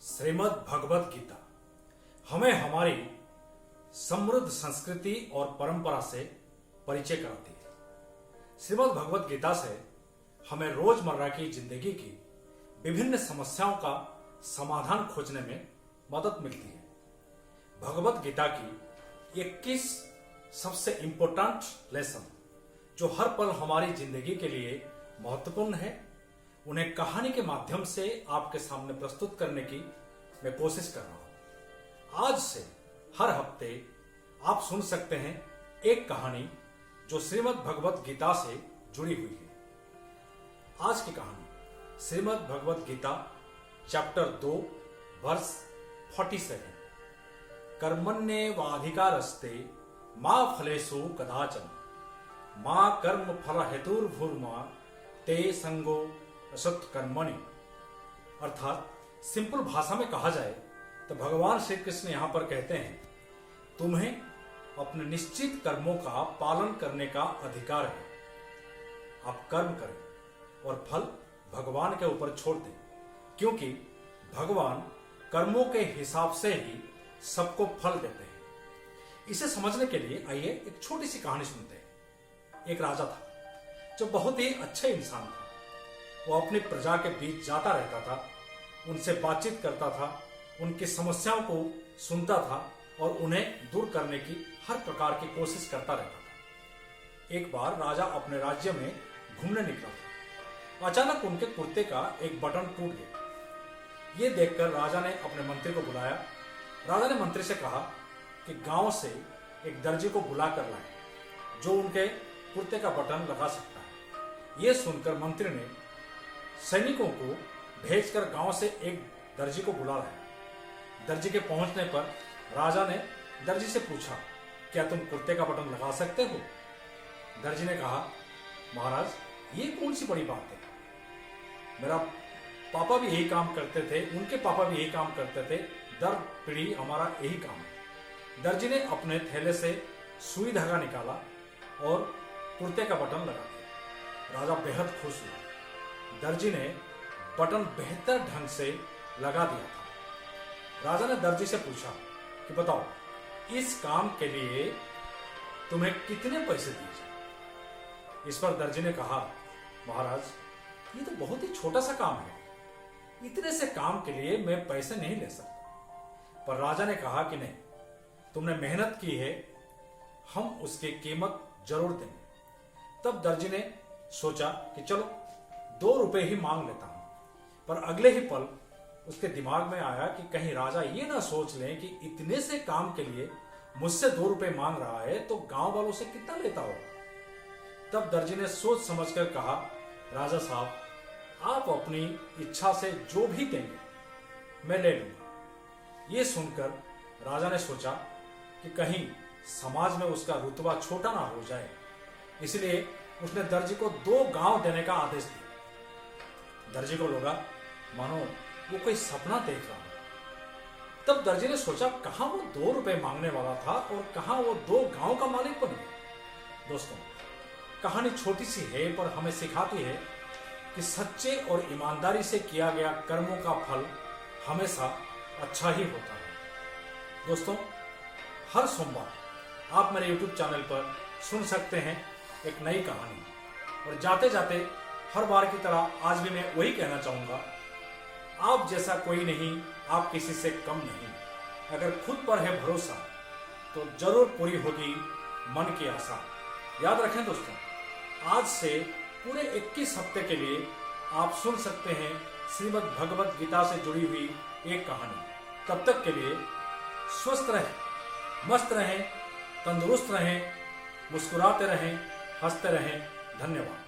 श्रीमद् भगवत गीता हमें हमारी समृद्ध संस्कृति और परंपरा से परिचय कराती है। श्रीमद् भगवत गीता से हमें रोजमर्रा की जिंदगी की विभिन्न समस्याओं का समाधान खोजने में मदद मिलती है। भगवत गीता की 21 सबसे इंपॉर्टेंट लेसन जो हर पल हमारी जिंदगी के लिए महत्वपूर्ण है, उन्हें कहानी के माध्यम से आपके सामने प्रस्तुत करने की मैं कोशिश कर रहा हूं। आज से हर हफ्ते आप सुन सकते हैं एक कहानी जो श्रीमद् भगवत गीता से जुड़ी हुई है। आज की कहानी श्रीमद् भगवत गीता चैप्टर 2 वर्स 47। कर्मण्येवाधिकारस्ते मा फलेषु कदाचन मा कर्म फल हेतुर्भुर्मा ते संगो असत् कर्मणि। अर्थात सिंपल भाषा में कहा जाए तो भगवान श्री कृष्ण यहां पर कहते हैं, तुम्हें अपने निश्चित कर्मों का पालन करने का अधिकार है। आप कर्म करें और फल भगवान के ऊपर छोड़ दें, क्योंकि भगवान कर्मों के हिसाब से ही सबको फल देते हैं। इसे समझने के लिए आइए एक छोटी सी कहानी सुनते हैं। एक राजा था जो बहुत ही अच्छा इंसान था। वो अपनी प्रजा के बीच जाता रहता था, उनसे बातचीत करता था, उनकी समस्याओं को सुनता था और उन्हें दूर करने की हर प्रकार की कोशिश करता रहता था। एक बार राजा अपने राज्य में घूमने निकला था। अचानक उनके कुर्ते का एक बटन टूट गया। ये देखकर राजा ने अपने मंत्री को बुलाया। राजा ने मंत्री से कहा कि गांव से एक दर्जी को बुला कर लाए जो उनके कुर्ते का बटन लगा सकता है। यह सुनकर मंत्री ने सैनिकों को भेजकर गांव से एक दर्जी को बुला लाया। दर्जी के पहुंचने पर राजा ने दर्जी से पूछा, क्या तुम कुर्ते का बटन लगा सकते हो? दर्जी ने कहा, महाराज, ये कौन सी बड़ी बात है? मेरा पापा भी यही काम करते थे, उनके पापा भी यही काम करते थे, दर पीढ़ी हमारा यही काम है। दर्जी ने अपने थैले से सुई धागा निकाला और कुर्ते का बटन लगा दिया। राजा बेहद खुश हुआ। दर्जी ने बटन बेहतर ढंग से लगा दिया था। राजा ने दर्जी से पूछा कि बताओ, इस काम के लिए तुम्हें कितने पैसे दिए जाए? इस पर दर्जी ने कहा, महाराज, ये तो बहुत ही छोटा सा काम है, इतने से काम के लिए मैं पैसे नहीं ले सकता। पर राजा ने कहा कि नहीं, तुमने मेहनत की है, हम उसकी कीमत जरूर देंगे। तब दर्जी ने सोचा कि चलो 2 रुपए ही मांग लेता हूं। पर अगले ही पल उसके दिमाग में आया कि कहीं राजा ये ना सोच लें कि इतने से काम के लिए मुझसे 2 रुपए मांग रहा है तो गांव वालों से कितना लेता होगा। तब दर्जी ने सोच समझकर कहा, राजा साहब, आप अपनी इच्छा से जो भी देंगे मैं ले लूंगा। ये सुनकर राजा ने सोचा कि कहीं समाज में उसका रुतबा छोटा ना हो जाए, इसलिए उसने दर्जी को 2 गांव देने का आदेश दिया। दर्जी को लगा मानो वो कोई सपना देख रहा है। तब दर्जी ने सोचा, कहां वो 2 रुपए मांगने वाला था और कहां वो 2 गांव का मालिक बन गया। दोस्तों, कहानी छोटी सी है पर हमें सिखाती है कि सच्चे और ईमानदारी से किया गया कर्मों का फल हमेशा अच्छा ही होता है। दोस्तों, हर सोमवार आप मेरे YouTube चैनल पर सुन सकते हैं एक नई कहानी। और जाते जाते हर बार की तरह आज भी मैं वही कहना चाहूंगा, आप जैसा कोई नहीं, आप किसी से कम नहीं। अगर खुद पर है भरोसा तो जरूर पूरी होगी मन की आशा। याद रखें दोस्तों, आज से पूरे 21 हफ्ते के लिए आप सुन सकते हैं श्रीमद् भगवत गीता से जुड़ी हुई एक कहानी। तब तक के लिए स्वस्थ रहें, मस्त रहें, तंदुरुस्त रहें, मुस्कुराते रहें, हंसते रहें। धन्यवाद।